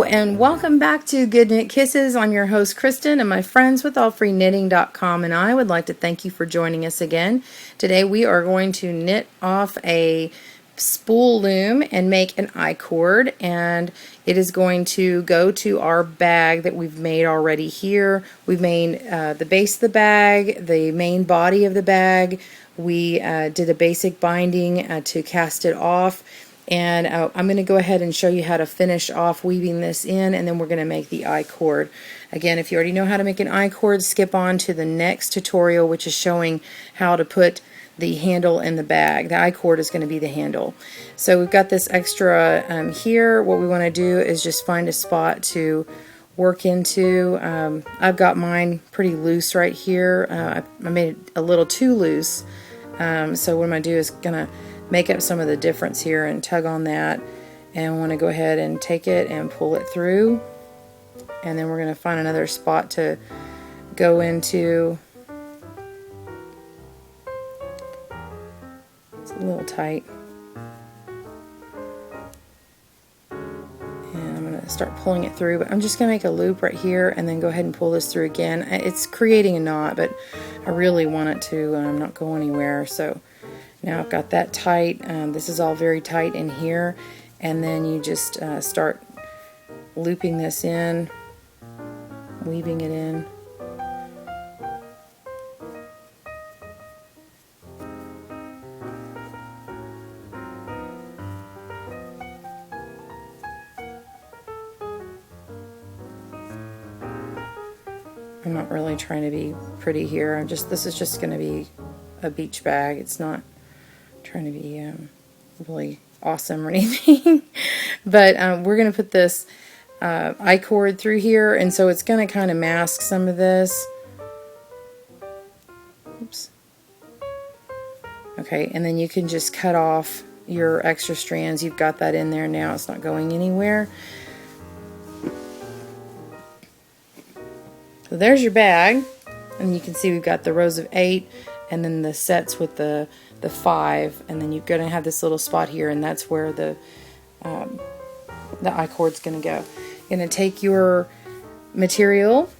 Hello and welcome back to GoodKnit Kisses. I'm your host Kristen, and my friends with allfreeknitting.com and I would like to thank you for joining us again. Today we are going to knit off a spool loom and make an icord, and it is going to go to our bag that we've made already here. We've made the base of the bag, the main body of the bag. We did a basic binding to cast it off. And I'm going to go ahead and show you how to finish off weaving this in, and then we're going to make the icord. Again, if you already know how to make an icord, skip on to the next tutorial, which is showing how to put the handle in the bag. The icord is going to be the handle. So we've got this extra here. What we want to do is just find a spot to work into. I've got mine pretty loose right here. I made it a little too loose. So what I'm going to do is going to make up some of the difference here and tug on that, and I want to go ahead and take it and pull it through, and then we're going to find another spot to go into. It's a little tight, and I'm going to start pulling it through, but I'm just going to make a loop right here and then go ahead and pull this through again. It's creating a knot, but I really want it to not go anywhere. So now I've got that tight. This is all very tight in here, and then you just start looping this in, weaving it in. I'm not really trying to be pretty here. This is just going to be a beach bag. It's not trying to be really awesome or anything. But we're going to put this icord through here, and so it's going to kind of mask some of this. Oops. Okay, and then you can just cut off your extra strands. You've got that in there now. It's not going anywhere. So there's your bag, and you can see we've got the rows of 8 and then the sets with the 5, and then you're going to have this little spot here, and that's where the icord's going to go. You're going to take your material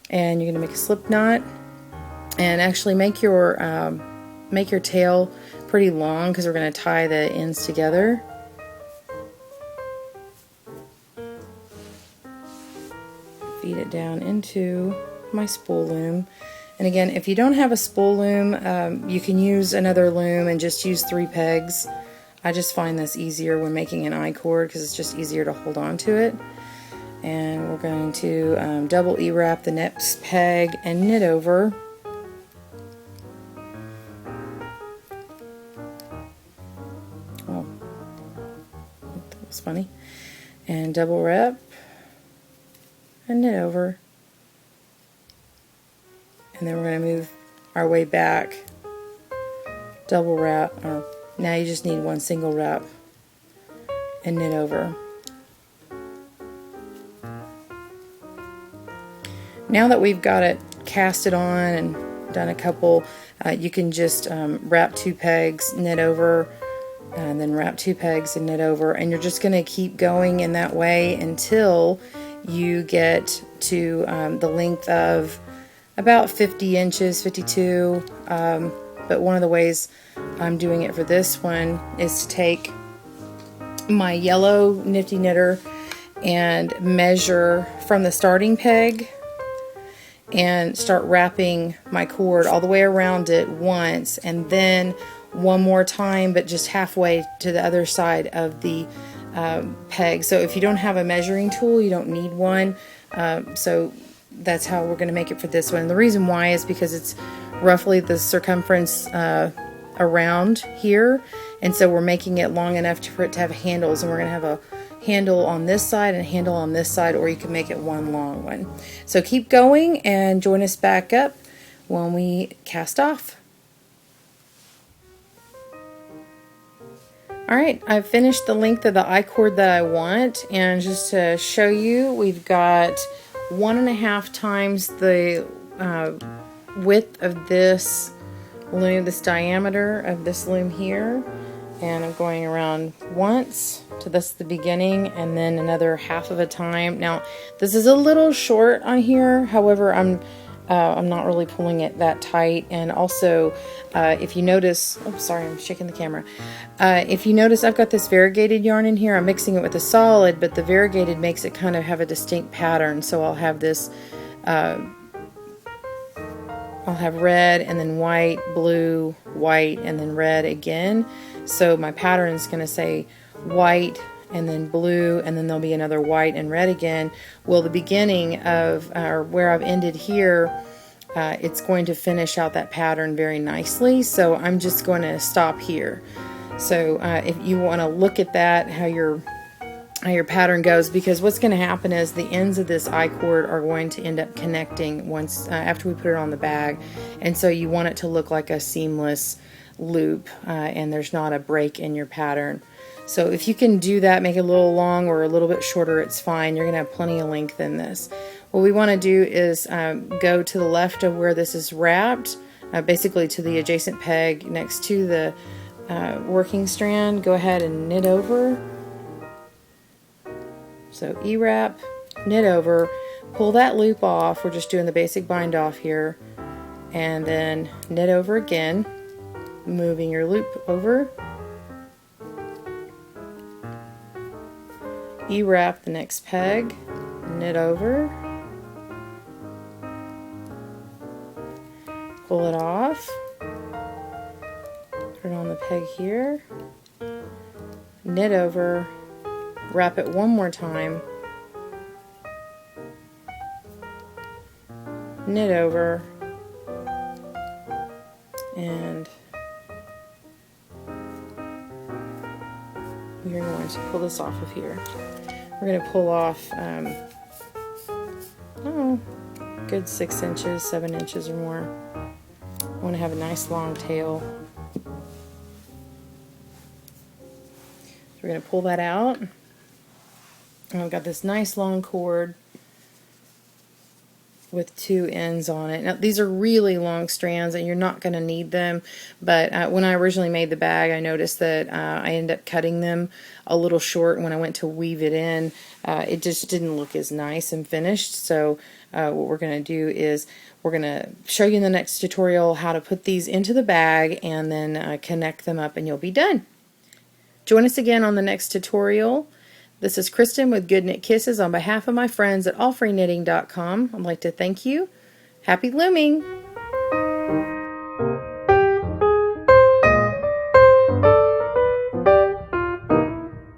and you're going to make a slip knot, and actually make your tail pretty long because we're going to tie the ends together. Feed it down into my spool loom. And again, if you don't have a spool loom, you can use another loom and just use 3 pegs. I just find this easier when making an icord because it's just easier to hold on to it. And we're going to double E-wrap the next peg and knit over. Oh, that was funny. And double wrap and knit over. And then we're going to move our way back, double wrap, or now you just need 1 single wrap, and knit over. Now that we've got it casted on and done a couple, you can just wrap 2 pegs, knit over, and then wrap 2 pegs and knit over, and you're just going to keep going in that way until you get to the length of about 50 inches, 52, but one of the ways I'm doing it for this one is to take my yellow nifty knitter and measure from the starting peg and start wrapping my cord all the way around it once, and then one more time, but just halfway to the other side of the peg. So if you don't have a measuring tool, you don't need one. So that's how we're going to make it for this one. And the reason why is because it's roughly the circumference around here, and so we're making it long enough for it to have handles, and we're going to have a handle on this side and a handle on this side, or you can make it one long one. So keep going and join us back up when we cast off. Alright, I've finished the length of the icord that I want, and just to show you, we've got 1.5 times the width of this loom, this diameter of this loom here, and I'm going around once, to this the beginning, and then another half of a time. Now this is a little short on here, however I'm not really pulling it that tight. And also if you notice, oh sorry, I'm shaking the camera. If you notice, I've got this variegated yarn in here. I'm mixing it with a solid, but the variegated makes it kind of have a distinct pattern. So I'll have this I'll have red and then white, blue, white, and then red again. So my pattern is going to say white and then blue, and then there'll be another white and red again. Well, the beginning of where I've ended here, it's going to finish out that pattern very nicely. So I'm just going to stop here. So if you want to look at that, how your pattern goes, because what's going to happen is the ends of this I-cord are going to end up connecting once after we put it on the bag, and so you want it to look like a seamless loop, and there's not a break in your pattern. So if you can do that, make it a little long or a little bit shorter, it's fine. You're going to have plenty of length in this. What we want to do is go to the left of where this is wrapped, basically to the adjacent peg next to the working strand. Go ahead and knit over. So E-wrap, knit over, pull that loop off. We're just doing the basic bind off here, and then knit over again, moving your loop over. E-wrap the next peg, knit over, pull it off, put it on the peg here, knit over, wrap it one more time, knit over, and we're going to pull this off of here. We're going to pull off, good 6 inches, 7 inches or more. I want to have a nice long tail. So we're going to pull that out. And I've got this nice long cord with 2 ends on it. Now these are really long strands and you're not going to need them, but when I originally made the bag, I noticed that I ended up cutting them a little short, and when I went to weave it in, it just didn't look as nice and finished. So what we're going to do is we're going to show you in the next tutorial how to put these into the bag and then connect them up, and you'll be done. Join us again on the next tutorial. This is Kristen with GoodKnit Kisses. On behalf of my friends at allfreeknitting.com, I'd like to thank you. Happy looming!